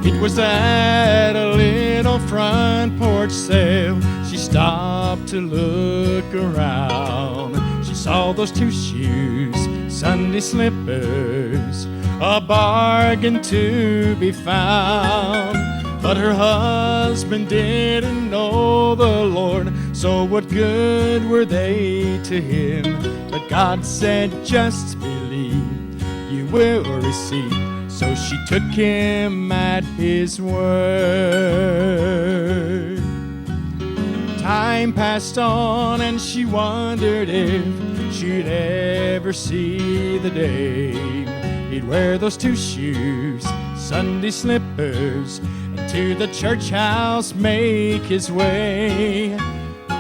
It was at a little front porch sale. She stopped to look around. She saw those two shoes, Sunday slippers, a bargain to be found. But her husband didn't know the Lord, so what good were they to him? But God said, just believe, you will receive. So she took him at his word. Time passed on and she wondered if she'd ever see the day he'd wear those two shoes, Sunday slippers, and to the church house make his way.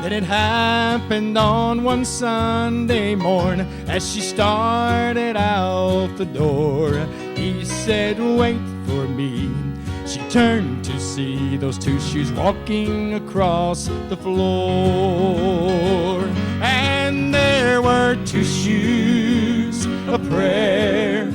Then it happened on one Sunday morn as she started out the door. He said, wait for me. She turned to see those two shoes walking across the floor. And there were two shoes, a prayer,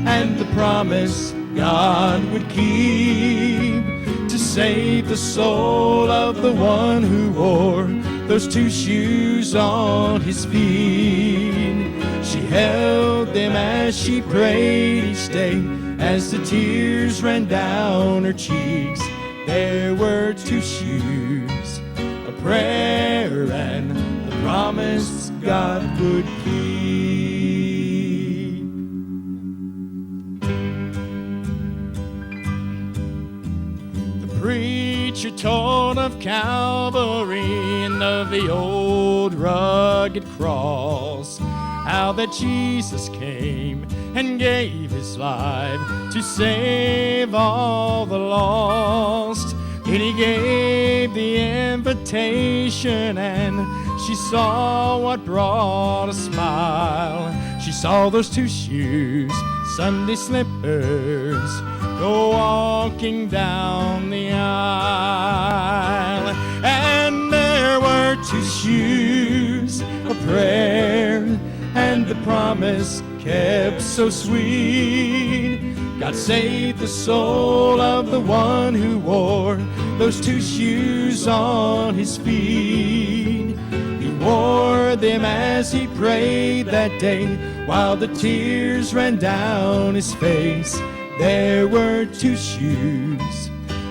and the promise God would keep to save the soul of the one who wore those two shoes on his feet. She held them as she prayed each day, as the tears ran down her cheeks. There were two shoes, a prayer and the promise God would keep. The preacher told of Calvary and of the old rugged cross, how that Jesus came and gave his life to save all the lost. Then he gave the invitation and she saw what brought a smile. She saw those two shoes, Sunday slippers, go walking down the aisle. And there were two shoes, a prayer, and the promise kept so sweet. God saved the soul of the one who wore those two shoes on his feet. He wore them as he prayed that day, while the tears ran down his face. There were two shoes,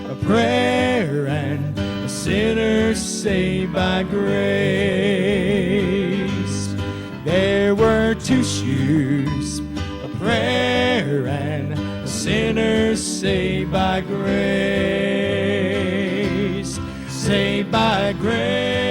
a prayer and a sinner saved by grace. There were two shoes, a prayer and a sinner saved by grace. Saved by grace.